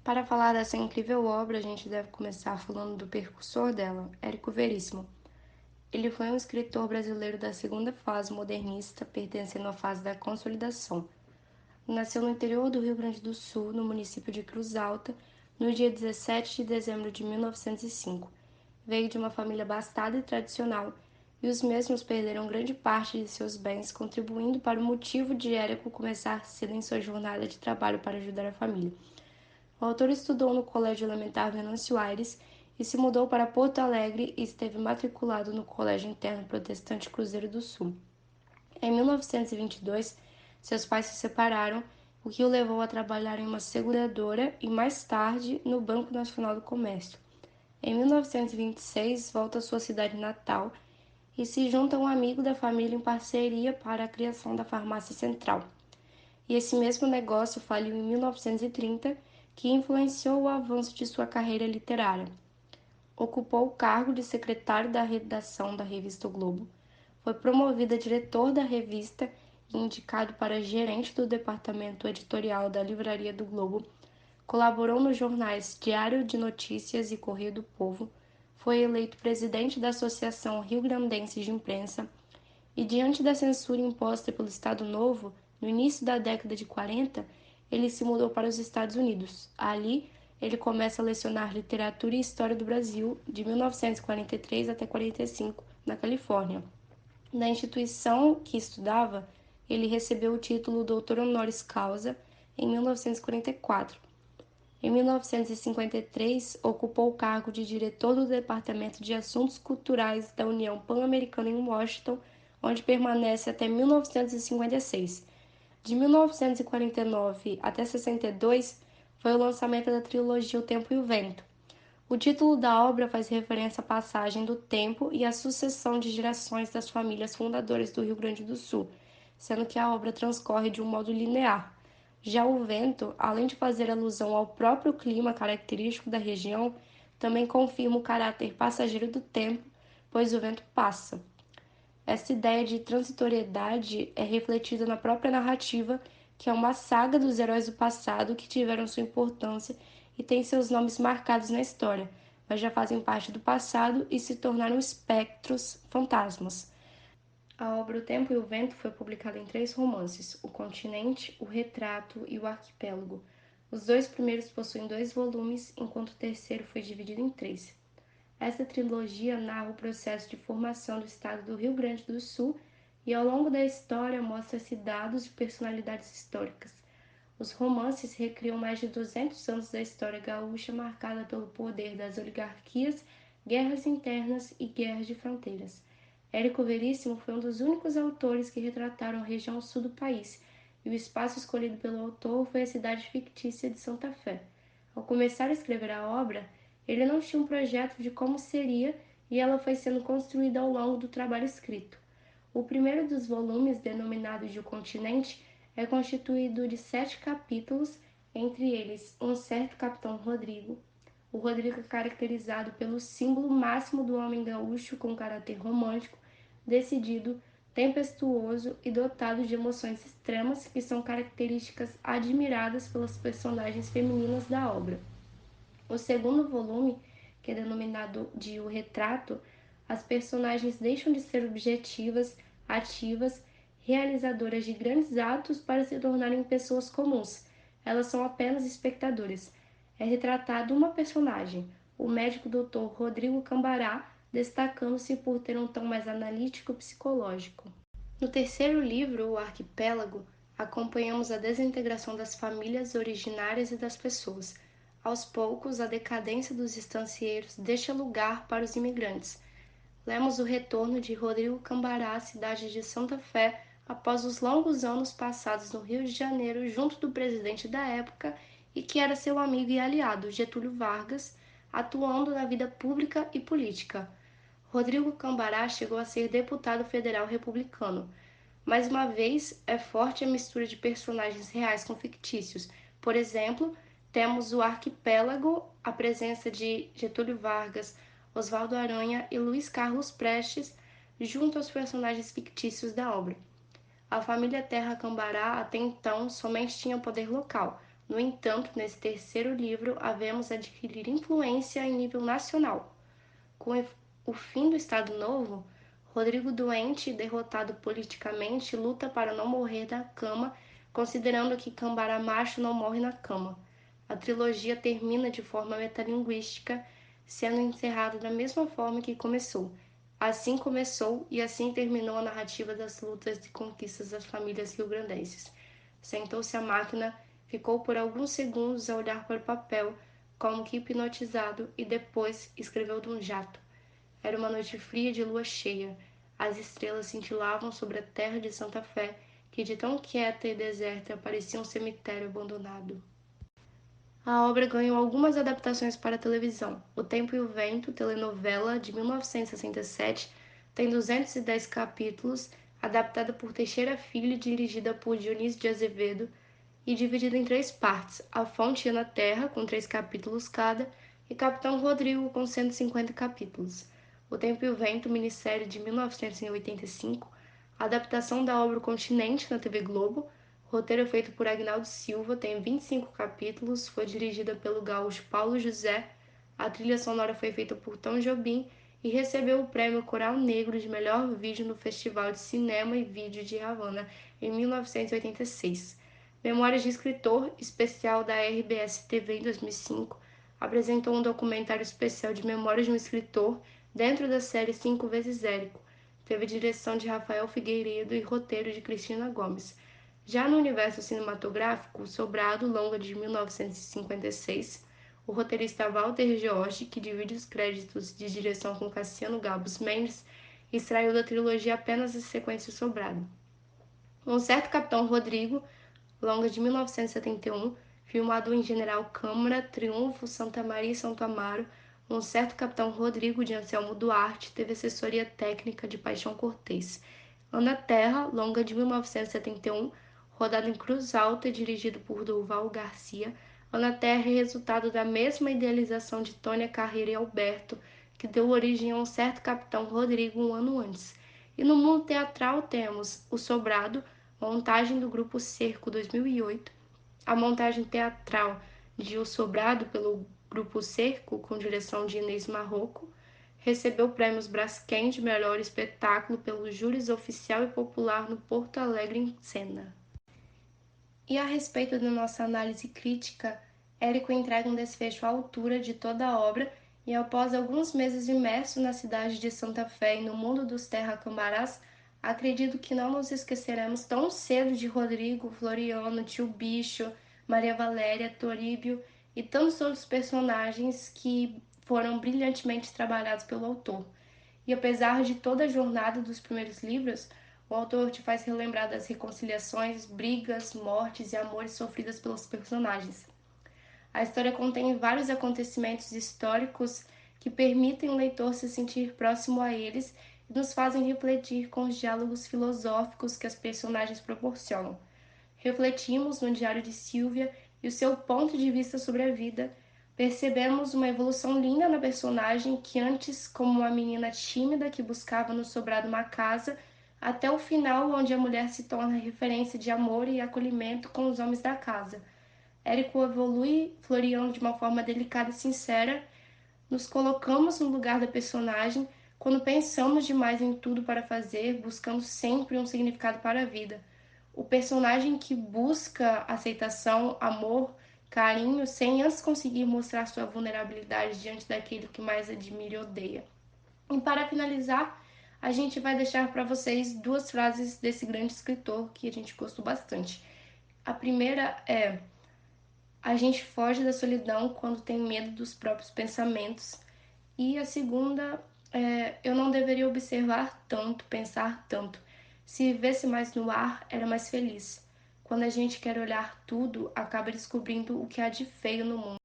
Para falar dessa incrível obra, a gente deve começar falando do precursor dela, Érico Veríssimo. Ele foi um escritor brasileiro da segunda fase modernista, pertencendo à fase da consolidação. Nasceu no interior do Rio Grande do Sul, no município de Cruz Alta, no dia 17 de dezembro de 1905. Veio de uma família abastada e tradicional, e os mesmos perderam grande parte de seus bens, contribuindo para o motivo de Érico começar cedo em sua jornada de trabalho para ajudar a família. O autor estudou no Colégio Elementar Venâncio Aires e se mudou para Porto Alegre e esteve matriculado no Colégio Interno Protestante Cruzeiro do Sul. Em 1922, seus pais se separaram, o que o levou a trabalhar em uma seguradora e, mais tarde, no Banco Nacional do Comércio. Em 1926, volta à sua cidade natal e se junta a um amigo da família em parceria para a criação da Farmácia Central. E esse mesmo negócio faliu em 1930, que influenciou o avanço de sua carreira literária. Ocupou o cargo de secretário da redação da revista o Globo, foi promovido a diretor da revista e indicado para gerente do departamento editorial da Livraria do Globo, colaborou nos jornais Diário de Notícias e Correio do Povo, foi eleito presidente da Associação Rio-Grandense de Imprensa e, diante da censura imposta pelo Estado Novo, no início da década de 40, ele se mudou para os Estados Unidos. Ali, ele começa a lecionar literatura e história do Brasil de 1943 até 45, na Califórnia. Na instituição que estudava, ele recebeu o título Doutor Honoris Causa em 1944. Em 1953, ocupou o cargo de diretor do Departamento de Assuntos Culturais da União Pan-Americana em Washington, onde permanece até 1956. De 1949 até 62, foi o lançamento da trilogia O Tempo e o Vento. O título da obra faz referência à passagem do tempo e à sucessão de gerações das famílias fundadoras do Rio Grande do Sul, sendo que a obra transcorre de um modo linear. Já o vento, além de fazer alusão ao próprio clima característico da região, também confirma o caráter passageiro do tempo, pois o vento passa. Essa ideia de transitoriedade é refletida na própria narrativa, que é uma saga dos heróis do passado que tiveram sua importância e têm seus nomes marcados na história, mas já fazem parte do passado e se tornaram espectros, fantasmas. A obra O Tempo e o Vento foi publicada em 3 romances: O Continente, O Retrato e O Arquipélago. Os 2 primeiros possuem 2 volumes, enquanto o terceiro foi dividido em 3. Esta trilogia narra o processo de formação do estado do Rio Grande do Sul e, ao longo da história, mostra-se dados de personalidades históricas. Os romances recriam mais de 200 anos da história gaúcha, marcada pelo poder das oligarquias, guerras internas e guerras de fronteiras. Érico Veríssimo foi um dos únicos autores que retrataram a região sul do país, e o espaço escolhido pelo autor foi a cidade fictícia de Santa Fé. Ao começar a escrever a obra, ele não tinha um projeto de como seria e ela foi sendo construída ao longo do trabalho escrito. O primeiro dos volumes, denominado de O Continente, é constituído de 7 capítulos, entre eles Um Certo Capitão Rodrigo. O Rodrigo é caracterizado pelo símbolo máximo do homem gaúcho com caráter romântico, decidido, tempestuoso e dotado de emoções extremas que são características admiradas pelas personagens femininas da obra. O segundo volume, que é denominado de O Retrato, as personagens deixam de ser objetivas, ativas, realizadoras de grandes atos para se tornarem pessoas comuns. Elas são apenas espectadoras. É retratado uma personagem, o médico Dr. Rodrigo Cambará, destacando-se por ter um tom mais analítico e psicológico. No terceiro livro, O Arquipélago, acompanhamos a desintegração das famílias originárias e das pessoas. Aos poucos, a decadência dos estancieiros deixa lugar para os imigrantes. Lemos o retorno de Rodrigo Cambará à cidade de Santa Fé após os longos anos passados no Rio de Janeiro junto do presidente da época e que era seu amigo e aliado, Getúlio Vargas, atuando na vida pública e política. Rodrigo Cambará chegou a ser deputado federal republicano. Mais uma vez, é forte a mistura de personagens reais com fictícios. Por exemplo, temos o Arquipélago, a presença de Getúlio Vargas, Oswaldo Aranha e Luiz Carlos Prestes, junto aos personagens fictícios da obra. A família Terra Cambará até então somente tinha poder local, No entanto, nesse terceiro livro, havemos adquirir influência em nível nacional. Com o fim do Estado Novo, Rodrigo, doente e derrotado politicamente, luta para não morrer da cama, considerando que cambara macho não morre na cama. A trilogia termina de forma metalinguística, sendo encerrada da mesma forma que começou. Assim começou e assim terminou a narrativa das lutas e conquistas das famílias rio-grandenses. Sentou-se à máquina, ficou por alguns segundos a olhar para o papel, como que hipnotizado, e depois escreveu de um jato. Era uma noite fria de lua cheia. As estrelas cintilavam sobre a terra de Santa Fé, que de tão quieta e deserta parecia um cemitério abandonado. A obra ganhou algumas adaptações para a televisão. O Tempo e o Vento, telenovela de 1967, tem 210 capítulos, adaptada por Teixeira Filho e dirigida por Dionísio de Azevedo, e dividida em 3 partes: A Fonte e na Terra, com 3 capítulos cada, e Capitão Rodrigo, com 150 capítulos. O Tempo e o Vento, minissérie de 1985, adaptação da obra O Continente na TV Globo. O roteiro é feito por Agnaldo Silva, tem 25 capítulos, foi dirigida pelo gaúcho Paulo José, a trilha sonora foi feita por Tom Jobim e recebeu o prêmio Coral Negro de melhor vídeo no Festival de Cinema e Vídeo de Havana em 1986. Memórias de Escritor, especial da RBS-TV em 2005, apresentou um documentário especial de Memórias de um Escritor dentro da série 5 vezes Érico. Teve direção de Rafael Figueiredo e roteiro de Cristina Gomes. Já no universo cinematográfico, Sobrado, longa de 1956, o roteirista Walter George, que divide os créditos de direção com Cassiano Gabos Mendes, extraiu da trilogia apenas a sequência Sobrado. Um Certo Capitão Rodrigo, longa de 1971, filmado em General Câmara, Triunfo, Santa Maria e Santo Amaro. Um Certo Capitão Rodrigo, de Anselmo Duarte, teve assessoria técnica de Paixão Cortês. Ana Terra, longa de 1971, rodado em Cruz Alta e dirigido por Durval Garcia. Ana Terra é resultado da mesma idealização de Tônia Carreira e Alberto, que deu origem a Um Certo Capitão Rodrigo um ano antes. E no mundo teatral temos O Sobrado, montagem do Grupo Cerco 2008, a montagem teatral de O Sobrado pelo Grupo Cerco, com direção de Inês Marroco, recebeu prêmios Braskem de melhor espetáculo pelos júris oficial e popular no Porto Alegre em Cena. E a respeito da nossa análise crítica, Érico entrega um desfecho à altura de toda a obra e após alguns meses imerso na cidade de Santa Fé e no mundo dos terracambarás, acredito que não nos esqueceremos tão cedo de Rodrigo, Floriano, Tio Bicho, Maria Valéria, Toríbio e tantos outros personagens que foram brilhantemente trabalhados pelo autor. E apesar de toda a jornada dos primeiros livros, o autor te faz relembrar das reconciliações, brigas, mortes e amores sofridas pelos personagens. A história contém vários acontecimentos históricos que permitem o leitor se sentir próximo a eles e nos fazem refletir com os diálogos filosóficos que as personagens proporcionam. Refletimos no diário de Silvia e o seu ponto de vista sobre a vida. Percebemos uma evolução linda na personagem que antes como uma menina tímida que buscava no sobrado uma casa, até o final onde a mulher se torna referência de amor e acolhimento com os homens da casa. Érico evolui Floriano de uma forma delicada e sincera. Nos colocamos no lugar da personagem quando pensamos demais em tudo para fazer, buscando sempre um significado para a vida. O personagem que busca aceitação, amor, carinho, sem antes conseguir mostrar sua vulnerabilidade diante daquele que mais admira e odeia. E para finalizar, a gente vai deixar para vocês 2 frases desse grande escritor que a gente gostou bastante. A primeira é: a gente foge da solidão quando tem medo dos próprios pensamentos. E a segunda é: eu não deveria observar tanto, pensar tanto. Se vivesse mais no ar, era mais feliz. Quando a gente quer olhar tudo, acaba descobrindo o que há de feio no mundo.